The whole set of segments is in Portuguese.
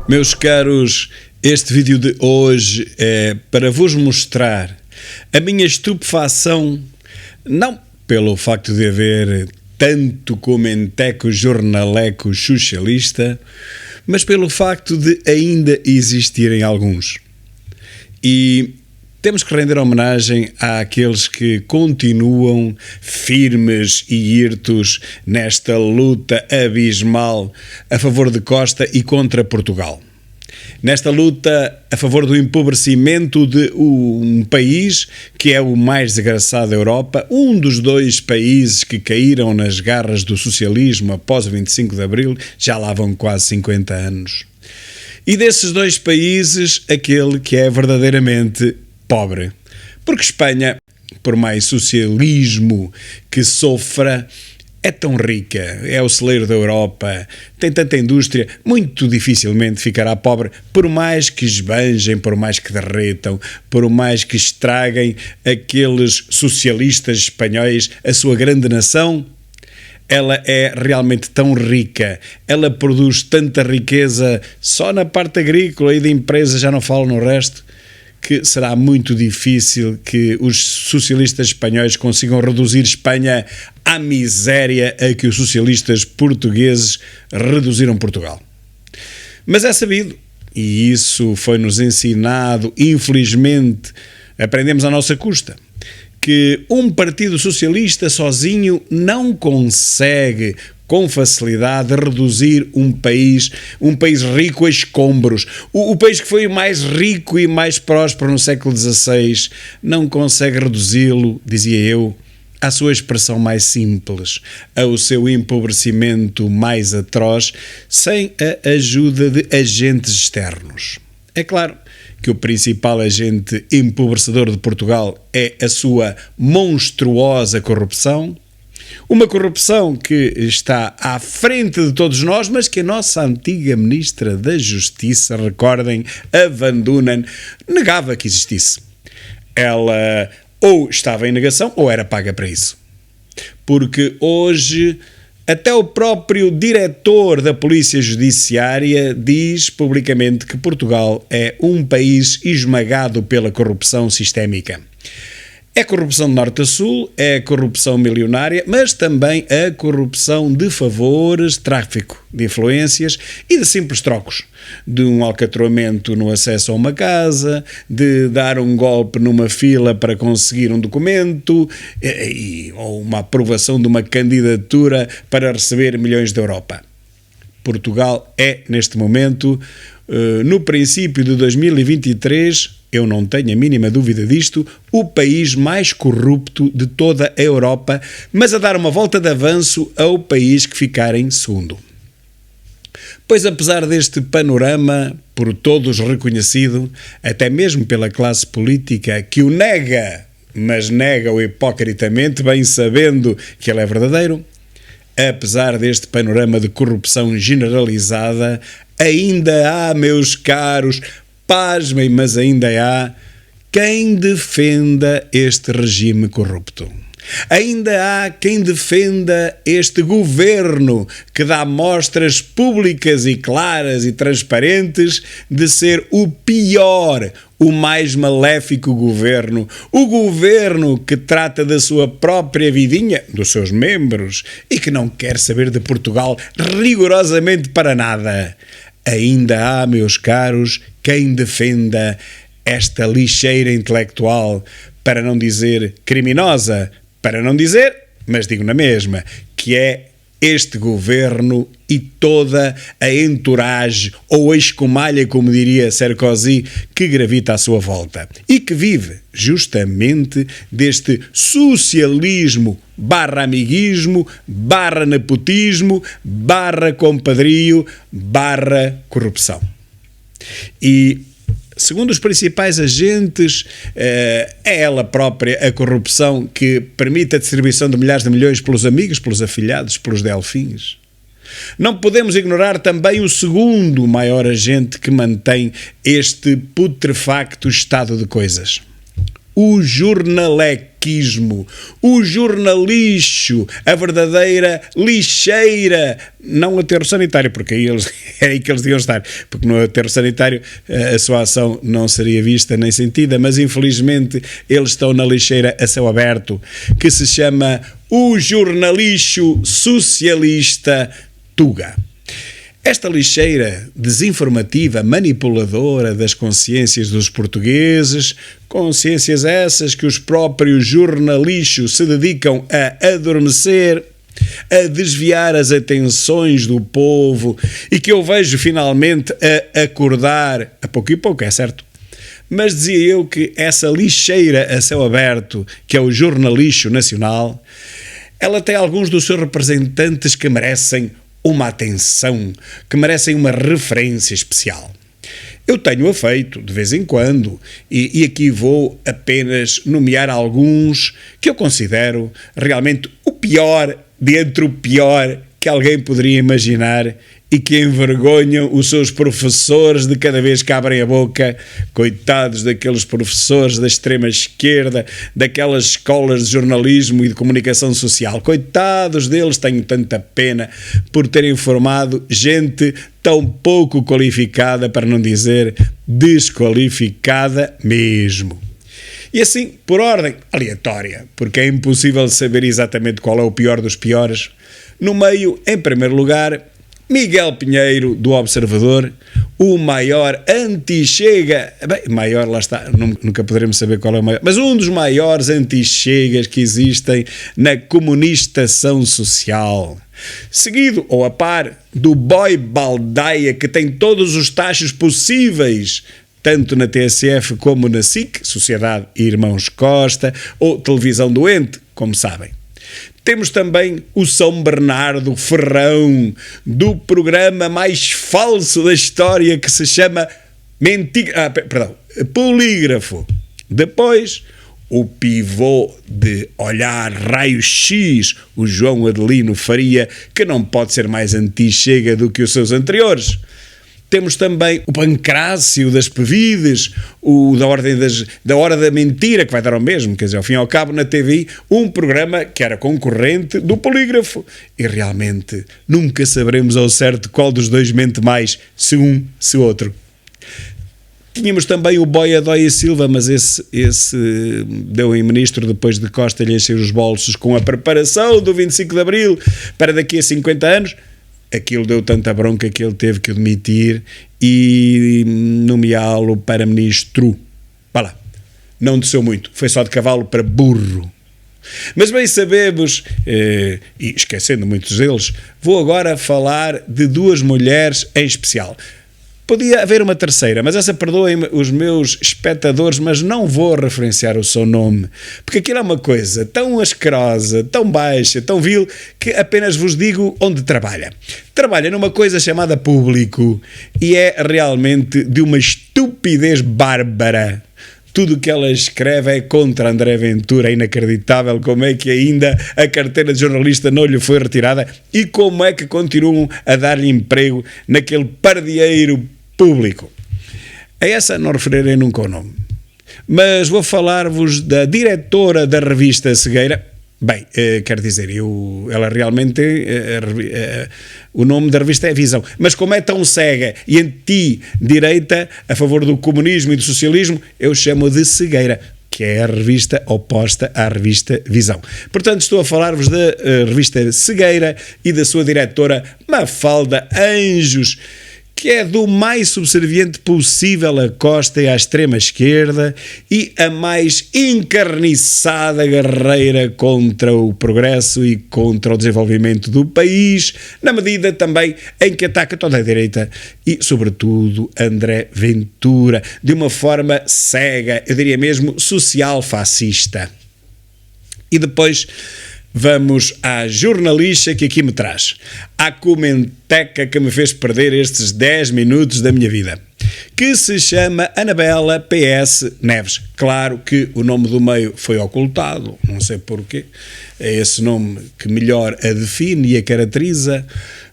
Meus caros, este vídeo de hoje é para vos mostrar a minha estupefação, não pelo facto de haver tanto comenteco jornaleco socialista, mas pelo facto de ainda existirem alguns. E temos que render homenagem àqueles que continuam firmes e hirtos nesta luta abismal a favor de Costa e contra Portugal. Nesta luta a favor do empobrecimento de um país que é o mais desgraçado da Europa, um dos dois países que caíram nas garras do socialismo após o 25 de Abril, já lá vão quase 50 anos. E desses dois países, aquele que é verdadeiramente pobre. Porque Espanha, por mais socialismo que sofra, é tão rica, é o celeiro da Europa, tem tanta indústria, muito dificilmente ficará pobre, por mais que esbanjem, por mais que derretam, por mais que estraguem aqueles socialistas espanhóis, a sua grande nação. Ela é realmente tão rica, ela produz tanta riqueza só na parte agrícola e de empresa, já não falo no resto, que será muito difícil que os socialistas espanhóis consigam reduzir Espanha à miséria a que os socialistas portugueses reduziram Portugal. Mas é sabido, e isso foi-nos ensinado, infelizmente, aprendemos à nossa custa, que um partido socialista sozinho não consegue com facilidade reduzir um país rico a escombros. O país que foi mais rico e mais próspero no século XVI não consegue reduzi-lo, dizia eu, à sua expressão mais simples, ao seu empobrecimento mais atroz, sem a ajuda de agentes externos. É claro que o principal agente empobrecedor de Portugal é a sua monstruosa corrupção, uma corrupção que está à frente de todos nós, mas que a nossa antiga Ministra da Justiça, recordem, a Van Dunen, negava que existisse. Ela ou estava em negação ou era paga para isso. Porque hoje até o próprio diretor da Polícia Judiciária diz publicamente que Portugal é um país esmagado pela corrupção sistémica. É corrupção de norte a sul, é corrupção milionária, mas também a corrupção de favores, tráfico de influências e de simples trocos. De um alcatroamento no acesso a uma casa, de dar um golpe numa fila para conseguir um documento, ou uma aprovação de uma candidatura para receber milhões da Europa. Portugal é, neste momento, no princípio de 2023, eu não tenho a mínima dúvida disto, o país mais corrupto de toda a Europa, mas a dar uma volta de avanço ao país que ficar em segundo. Pois apesar deste panorama, por todos reconhecido, até mesmo pela classe política que o nega, mas nega-o hipocritamente, bem sabendo que ele é verdadeiro, apesar deste panorama de corrupção generalizada, ainda há, meus caros, pasmem, mas ainda há quem defenda este regime corrupto. Ainda há quem defenda este governo que dá mostras públicas e claras e transparentes de ser o pior, o mais maléfico governo, o governo que trata da sua própria vidinha, dos seus membros, e que não quer saber de Portugal rigorosamente para nada. Ainda há, meus caros, quem defenda esta lixeira intelectual, para não dizer criminosa, para não dizer, mas digo na mesma, que é este governo e toda a entourage, ou a escumalha, como diria Sarkozy, que gravita à sua volta e que vive justamente deste socialismo / amiguismo / nepotismo / compadrio / corrupção. E segundo os principais agentes, é ela própria a corrupção que permite a distribuição de milhares de milhões pelos amigos, pelos afilhados, pelos delfins. Não podemos ignorar também o segundo maior agente que mantém este putrefacto estado de coisas. o jornalequismo, o jornalixo, a verdadeira lixeira, não o aterro sanitário, porque aí é aí que eles deviam estar, porque no aterro sanitário a sua ação não seria vista nem sentida, mas infelizmente eles estão na lixeira a céu aberto, que se chama o jornalixo socialista Tuga. Esta lixeira desinformativa, manipuladora das consciências dos portugueses, consciências essas que os próprios jornalixos se dedicam a adormecer, a desviar as atenções do povo e que eu vejo finalmente a acordar, a pouco e pouco, é certo? Mas dizia eu que essa lixeira a céu aberto, que é o jornalixo nacional, ela tem alguns dos seus representantes que merecem uma atenção, que merecem uma referência especial. Eu tenho-a feito de vez em quando e aqui vou apenas nomear alguns que eu considero realmente o pior de entre o pior que alguém poderia imaginar e que envergonham os seus professores de cada vez que abrem a boca. Coitados daqueles professores da extrema esquerda, daquelas escolas de jornalismo e de comunicação social. Coitados deles, tenho tanta pena por terem formado gente tão pouco qualificada, para não dizer desqualificada mesmo. E assim, por ordem aleatória, porque é impossível saber exatamente qual é o pior dos piores, no meio, em primeiro lugar, Miguel Pinheiro, do Observador, o maior anti-Chega, bem, maior, lá está, nunca poderemos saber qual é o maior, mas um dos maiores anti-Chegas que existem na comunistação social. Seguido, ou a par, do Boy Baldaia, que tem todos os tachos possíveis, tanto na TSF como na SIC, Sociedade Irmãos Costa, ou Televisão Doente, como sabem. Temos também o São Bernardo Ferrão, do programa mais falso da história, que se chama Polígrafo. Depois, o pivô de olhar raio-x, o João Adelino Faria, que não pode ser mais anti-Chega do que os seus anteriores. Temos também o Pancrácio das Pevides, o da Hora da Mentira, que vai dar ao mesmo, quer dizer, ao fim e ao cabo, na TV, um programa que era concorrente do Polígrafo. E realmente nunca saberemos ao certo qual dos dois mente mais, se um, se outro. Tínhamos também o Boia Dóia Silva, mas esse deu em ministro depois de Costa lhe encher os bolsos com a preparação do 25 de Abril para daqui a 50 anos. Aquilo deu tanta bronca que ele teve que demitir e nomeá-lo para ministro. Vá lá, não desceu muito, foi só de cavalo para burro. Mas bem sabemos, e esquecendo muitos deles, vou agora falar de duas mulheres em especial. Podia haver uma terceira, mas essa perdoem-me os meus espectadores, mas não vou referenciar o seu nome, porque aquilo é uma coisa tão asquerosa, tão baixa, tão vil, que apenas vos digo onde trabalha. Trabalha numa coisa chamada Público e é realmente de uma estupidez bárbara. Tudo o que ela escreve é contra André Ventura, é inacreditável como é que ainda a carteira de jornalista não lhe foi retirada e como é que continuam a dar-lhe emprego naquele pardieiro Público. A essa não referirei nunca o nome, mas vou falar-vos da diretora da revista Cegueira. Bem, quer dizer, ela realmente, o nome da revista é Visão, mas como é tão cega e anti-direita, a favor do comunismo e do socialismo, eu chamo de Cegueira, que é a revista oposta à revista Visão. Portanto, estou a falar-vos da revista Cegueira e da sua diretora Mafalda Anjos, que é do mais subserviente possível à Costa e à extrema-esquerda e a mais encarniçada guerreira contra o progresso e contra o desenvolvimento do país, na medida também em que ataca toda a direita e, sobretudo, André Ventura, de uma forma cega, eu diria mesmo social-fascista. E depois vamos à jornalista que aqui me traz, à comenteca que me fez perder estes 10 minutos da minha vida, que se chama Anabela PS Neves. Claro que o nome do meio foi ocultado, não sei porquê, é esse nome que melhor a define e a caracteriza,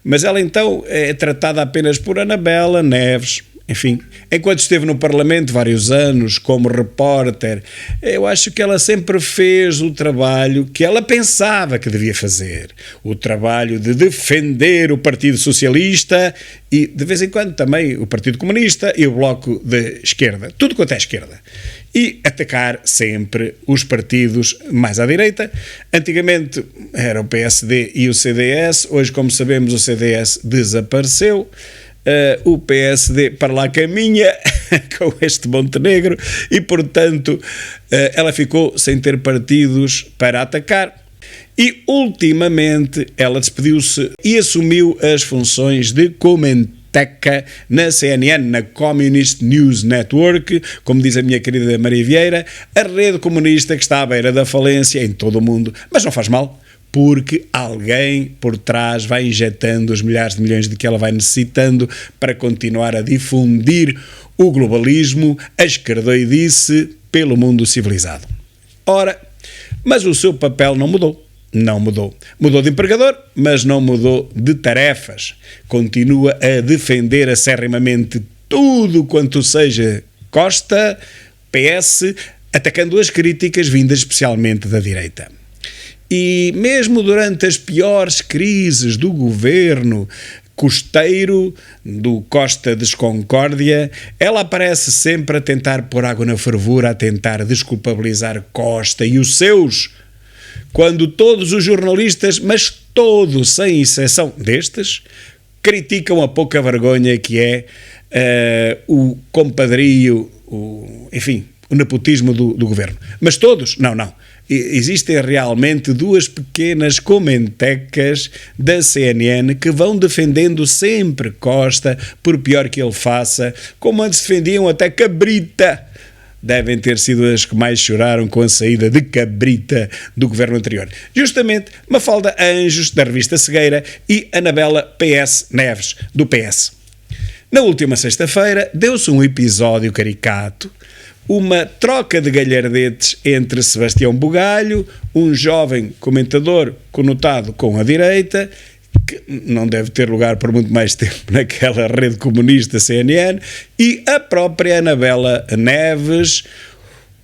mas ela então é tratada apenas por Anabela Neves. enfim, enquanto esteve no Parlamento vários anos como repórter, eu acho que ela sempre fez o trabalho que ela pensava que devia fazer. O trabalho de defender o Partido Socialista e, de vez em quando, também o Partido Comunista e o Bloco de Esquerda. Tudo quanto é esquerda. E atacar sempre os partidos mais à direita. Antigamente era o PSD e o CDS, hoje, como sabemos, o CDS desapareceu. O PSD para lá caminha com este Montenegro e, portanto, ela ficou sem ter partidos para atacar. E, ultimamente, ela despediu-se e assumiu as funções de comentarista na CNN, na Communist News Network, como diz a minha querida Maria Vieira, a rede comunista que está à beira da falência em todo o mundo. Mas não faz mal, porque alguém por trás vai injetando os milhares de milhões de que ela vai necessitando para continuar a difundir o globalismo, a esquerdoidice pelo mundo civilizado. Ora, mas o seu papel não mudou. Não mudou. Mudou de empregador, mas não mudou de tarefas. Continua a defender acérrimamente tudo quanto seja Costa, PS, atacando as críticas vindas especialmente da direita. E mesmo durante as piores crises do governo costeiro, do Costa Desconcórdia, ela aparece sempre a tentar pôr água na fervura, a tentar desculpabilizar Costa e os seus, quando todos os jornalistas, mas todos, sem exceção destes, criticam a pouca vergonha que é o compadrio, enfim, o nepotismo do governo. Mas todos? Não. Existem realmente duas pequenas comentecas da CNN que vão defendendo sempre Costa, por pior que ele faça, como antes defendiam até Cabrita. Devem ter sido as que mais choraram com a saída de Cabrita do governo anterior. Justamente Mafalda Anjos, da revista Cegueira, e Anabela PS Neves, do PS. Na última sexta-feira deu-se um episódio caricato, uma troca de galhardetes entre Sebastião Bugalho, um jovem comentador conotado com a direita, que não deve ter lugar por muito mais tempo naquela rede comunista CNN, e a própria Anabela Neves,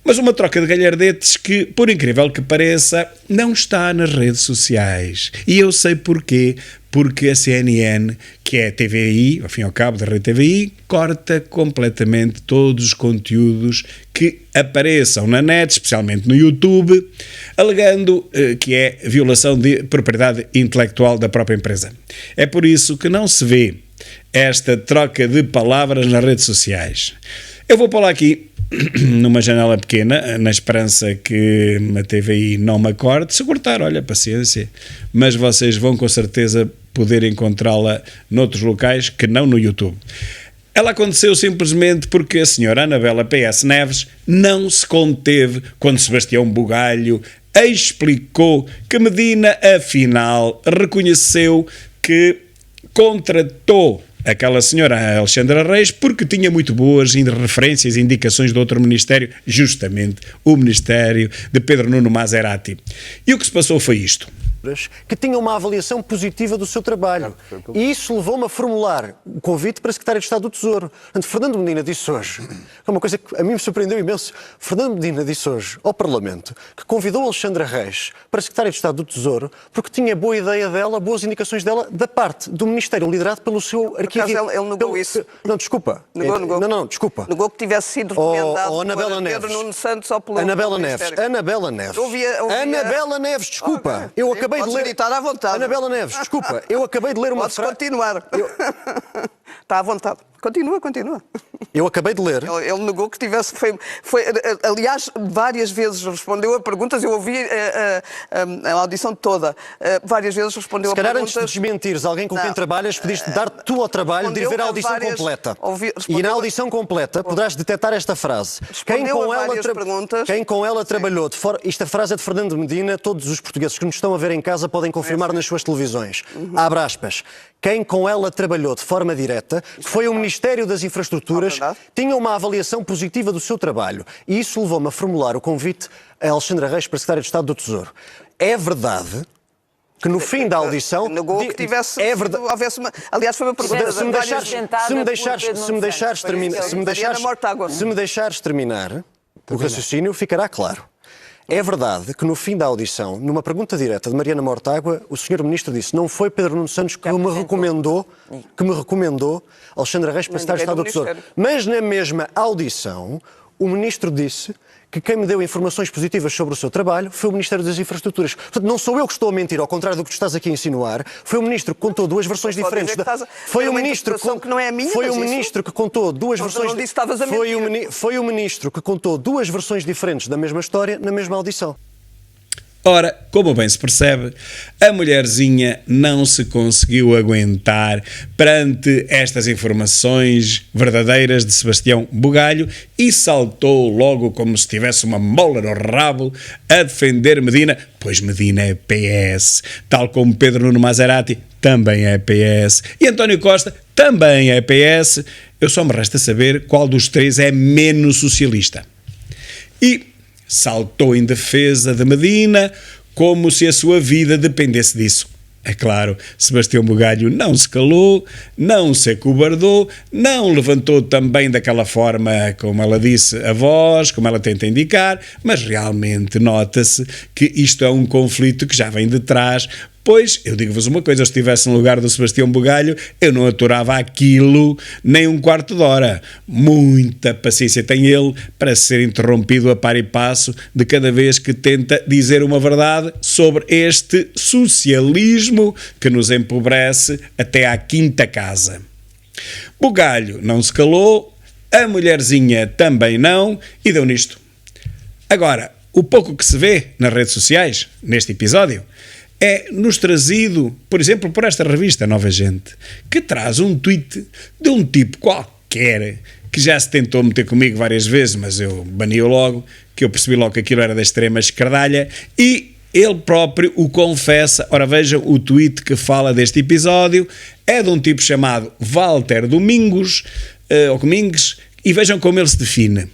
mas uma troca de galhardetes que, por incrível que pareça, não está nas redes sociais. E eu sei porquê. Porque a CNN, que é a TVI, ao fim e ao cabo da rede TVI, corta completamente todos os conteúdos que apareçam na net, especialmente no YouTube, alegando que é violação de propriedade intelectual da própria empresa. É por isso que não se vê esta troca de palavras nas redes sociais. Eu vou pôr lá aqui numa janela pequena, na esperança que a TVI não me acorde. Se cortar, olha, paciência, mas vocês vão com certeza poder encontrá-la noutros locais que não no YouTube. Ela aconteceu simplesmente porque a senhora Anabela PS Neves não se conteve quando Sebastião Bugalho explicou que Medina, afinal, reconheceu que contratou aquela senhora Alexandra Reis porque tinha muito boas referências e indicações de outro ministério, justamente o ministério de Pedro Nuno Maserati. E o que se passou foi isto. Que tinham uma avaliação positiva do seu trabalho. E isso levou-me a formular o convite para a Secretária de Estado do Tesouro. Portanto, Fernando Medina disse hoje, é uma coisa que a mim me surpreendeu imenso, Fernando Medina disse hoje ao Parlamento que convidou Alexandra Reis para a Secretária de Estado do Tesouro porque tinha boa ideia dela, boas indicações dela da parte do Ministério liderado pelo seu arquivo. Ele negou isso. Não, desculpa. Negou. Não, desculpa. Negou que tivesse sido recomendado Anabela por Pedro Nuno Santos ou pelo Anabela Ministério. Neves. Anabela Neves, desculpa. Okay. Eu acabei de ler. Editar à vontade. Anabela Neves, desculpa. Eu acabei de ler uma frase. Podes continuar. Está à vontade. Continua. Eu acabei de ler. Ele negou que tivesse... aliás, várias vezes respondeu a perguntas. Eu ouvi a audição toda. Várias vezes respondeu a perguntas. Se calhar antes de desmentires alguém com quem trabalhas, pediste dar tu ao trabalho de ir ver a audição completa. E na audição completa poderás detectar esta frase. Quem com ela trabalhou de forma... Esta frase é de Fernando Medina. Todos os portugueses que nos estão a ver em casa podem confirmar nas suas televisões. Abre aspas. Quem com ela trabalhou de forma direta, que foi o Ministério das Infraestruturas, tinha uma avaliação positiva do seu trabalho. E isso levou-me a formular o convite a Alexandra Reis para a Secretária de Estado do Tesouro. É verdade que no fim da audição... Negou que tivesse... É verdade. Aliás, foi uma pergunta... Se me deixares terminar, o raciocínio ficará claro. É verdade que no fim da audição, numa pergunta direta de Mariana Mortágua, o Sr. Ministro disse: não foi Pedro Nuno Santos que me recomendou Alexandra Reis para Secretário de Estado do Tesouro. Mas na mesma audição, o Ministro disse que quem me deu informações positivas sobre o seu trabalho foi o Ministério das Infraestruturas. Portanto, não sou eu que estou a mentir, ao contrário do que tu estás aqui a insinuar. Foi o Ministro que contou duas versões diferentes. Foi o Ministro que contou duas versões. Foi o Ministro que contou duas versões diferentes da mesma história na mesma audição. Ora, como bem se percebe, a mulherzinha não se conseguiu aguentar perante estas informações verdadeiras de Sebastião Bugalho e saltou logo como se tivesse uma mola no rabo a defender Medina, pois Medina é PS, tal como Pedro Nuno Maserati também é PS e António Costa também é PS. Eu só me resta saber qual dos três é menos socialista. E saltou em defesa de Medina como se a sua vida dependesse disso. É claro, Sebastião Bugalho não se calou, não se acobardou, não levantou também daquela forma, como ela disse, a voz, como ela tenta indicar, mas realmente nota-se que isto é um conflito que já vem de trás. Pois, eu digo-vos uma coisa, se estivesse no lugar do Sebastião Bugalho, eu não aturava aquilo nem um quarto de hora. Muita paciência tem ele para ser interrompido a par e passo de cada vez que tenta dizer uma verdade sobre este socialismo que nos empobrece até à quinta casa. Bugalho não se calou, a mulherzinha também não, e deu nisto. Agora, o pouco que se vê nas redes sociais, neste episódio, é-nos trazido, por exemplo, por esta revista Nova Gente, que traz um tweet de um tipo qualquer, que já se tentou meter comigo várias vezes, mas eu bani-o logo, que eu percebi logo que aquilo era da extrema esquerdalha, e ele próprio o confessa. Ora, vejam o tweet que fala deste episódio, é de um tipo chamado Walter Domingos, e vejam como ele se define.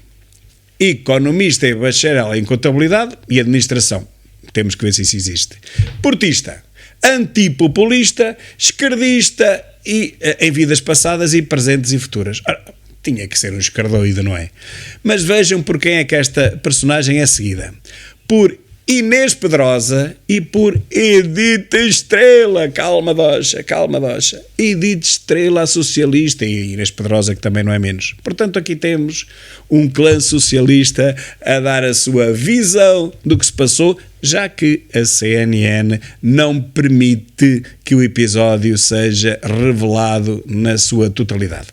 Economista e bacharel em contabilidade e administração. Temos que ver se isso existe. Portista, antipopulista, esquerdista e em vidas passadas e presentes e futuras. Ora, tinha que ser um esquerdoide, não é? Mas vejam por quem é que esta personagem é seguida. Por Inês Pedrosa e por Edith Estrela. Calma, Docha. Edith Estrela, a socialista, e Inês Pedrosa, que também não é menos. Portanto, aqui temos um clã socialista a dar a sua visão do que se passou, já que a CNN não permite que o episódio seja revelado na sua totalidade.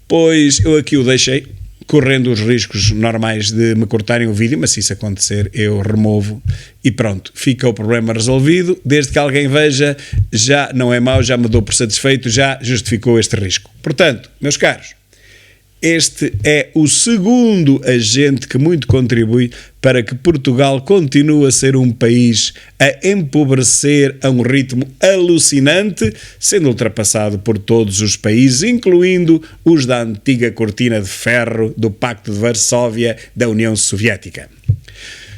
Pois eu aqui o deixei, correndo os riscos normais de me cortarem o vídeo, mas se isso acontecer eu removo e pronto, fica o problema resolvido. Desde que alguém veja, já não é mau, já me dou por satisfeito, já justificou este risco. Portanto, meus caros, este é o segundo agente que muito contribui para que Portugal continue a ser um país a empobrecer a um ritmo alucinante, sendo ultrapassado por todos os países, incluindo os da antiga cortina de ferro do Pacto de Varsóvia da União Soviética.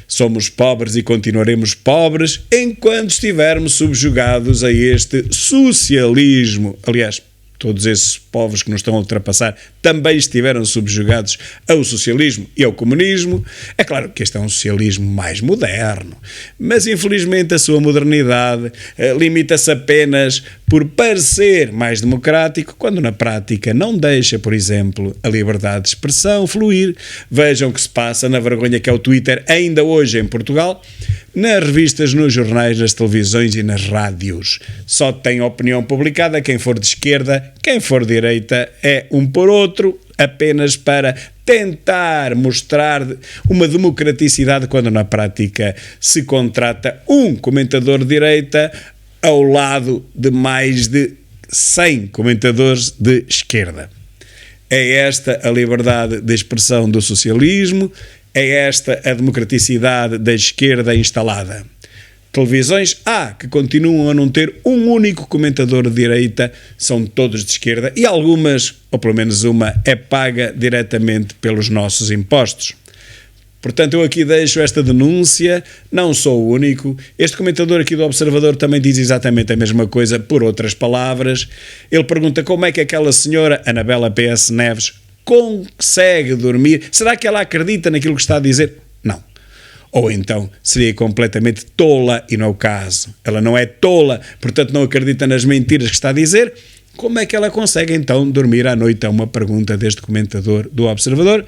Somos pobres e continuaremos pobres enquanto estivermos subjugados a este socialismo. Aliás, todos esses povos que nos estão a ultrapassar também estiveram subjugados ao socialismo e ao comunismo. É claro que este é um socialismo mais moderno, mas infelizmente a sua modernidade limita-se apenas por parecer mais democrático, quando na prática não deixa, por exemplo, a liberdade de expressão fluir. Vejam o que se passa na vergonha que é o Twitter ainda hoje em Portugal, nas revistas, nos jornais, nas televisões e nas rádios. Só tem opinião publicada quem for de esquerda, quem for de direita é um por outro, apenas para tentar mostrar uma democraticidade, quando na prática se contrata um comentador de direita ao lado de mais de 100 comentadores de esquerda. É esta a liberdade de expressão do socialismo, é esta a democraticidade da esquerda instalada. Televisões que continuam a não ter um único comentador de direita, são todos de esquerda, e algumas, ou pelo menos uma, é paga diretamente pelos nossos impostos. Portanto, eu aqui deixo esta denúncia, não sou o único. Este comentador aqui do Observador também diz exatamente a mesma coisa, por outras palavras. Ele pergunta como é que aquela senhora, Anabela PS Neves, consegue dormir. Será que ela acredita naquilo que está a dizer? Não. Ou então seria completamente tola e não é o caso. Ela não é tola, portanto não acredita nas mentiras que está a dizer. Como é que ela consegue então dormir à noite? É uma pergunta deste comentador do Observador.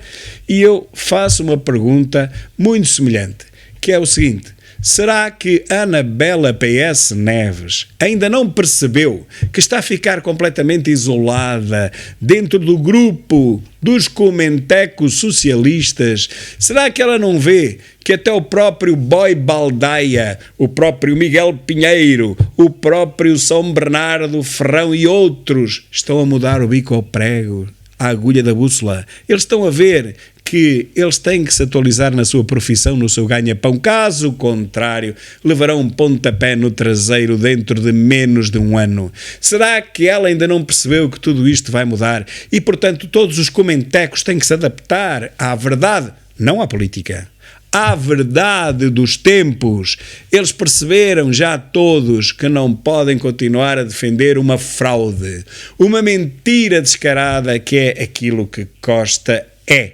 E eu faço uma pergunta muito semelhante, que é o seguinte: será que Anabela PS Neves ainda não percebeu que está a ficar completamente isolada dentro do grupo dos comentecos socialistas? Será que ela não vê que até o próprio Boi Baldaia, o próprio Miguel Pinheiro, o próprio São Bernardo Ferrão e outros estão a mudar o bico ao prego, à agulha da bússola? Eles estão a ver que eles têm que se atualizar na sua profissão, no seu ganha-pão. Caso contrário, levarão um pontapé no traseiro dentro de menos de um ano. Será que ela ainda não percebeu que tudo isto vai mudar? E, portanto, todos os comentecos têm que se adaptar à verdade, não à política. À verdade dos tempos. Eles perceberam já todos que não podem continuar a defender uma fraude, uma mentira descarada que é aquilo que Costa é.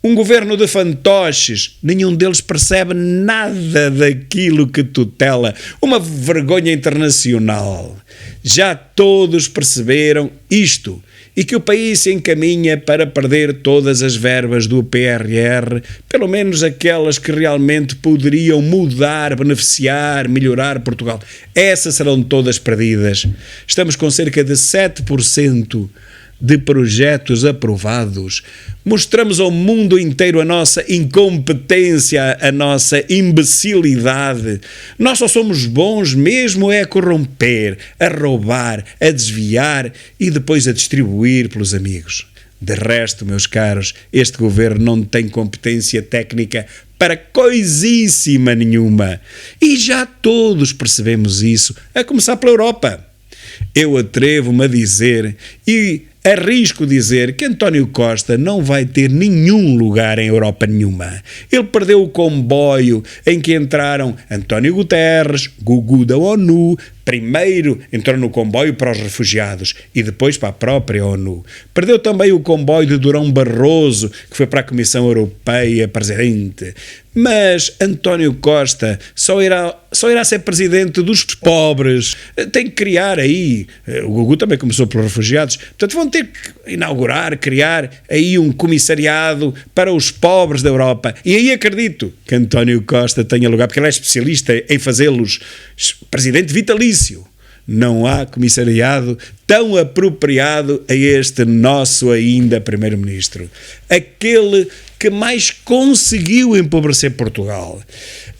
Um governo de fantoches, nenhum deles percebe nada daquilo que tutela. Uma vergonha internacional. Já todos perceberam isto e que o país se encaminha para perder todas as verbas do PRR, pelo menos aquelas que realmente poderiam mudar, beneficiar, melhorar Portugal. Essas serão todas perdidas. Estamos com cerca de 7% de projetos aprovados. Mostramos ao mundo inteiro a nossa incompetência, a nossa imbecilidade. Nós só somos bons mesmo é a corromper, a roubar, a desviar e depois a distribuir pelos amigos. De resto, meus caros, este governo não tem competência técnica para coisíssima nenhuma. E já todos percebemos isso, a começar pela Europa. Eu atrevo-me a dizer e arrisco dizer que António Costa não vai ter nenhum lugar em Europa nenhuma. Ele perdeu o comboio em que entraram António Guterres, Gugu da ONU. Primeiro entrou no comboio para os refugiados e depois para a própria ONU. Perdeu também o comboio de Durão Barroso, que foi para a Comissão Europeia, presidente. Mas António Costa só irá ser presidente dos pobres. Tem que criar aí, o Gugu também começou pelos refugiados, portanto vão ter que inaugurar, criar aí um comissariado para os pobres da Europa. E aí acredito que António Costa tenha lugar, porque ele é especialista em fazê-los presidente vitalício. Não há comissariado tão apropriado a este nosso ainda primeiro-ministro. Aquele que mais conseguiu empobrecer Portugal.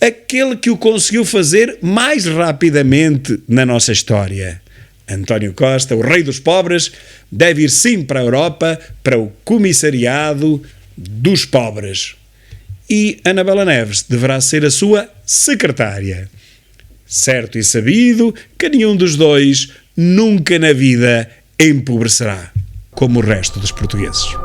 Aquele que o conseguiu fazer mais rapidamente na nossa história. António Costa, o rei dos pobres, deve ir sim para a Europa, para o comissariado dos pobres. E Anabela Neves deverá ser a sua secretária. Certo e sabido que nenhum dos dois nunca na vida empobrecerá, como o resto dos portugueses.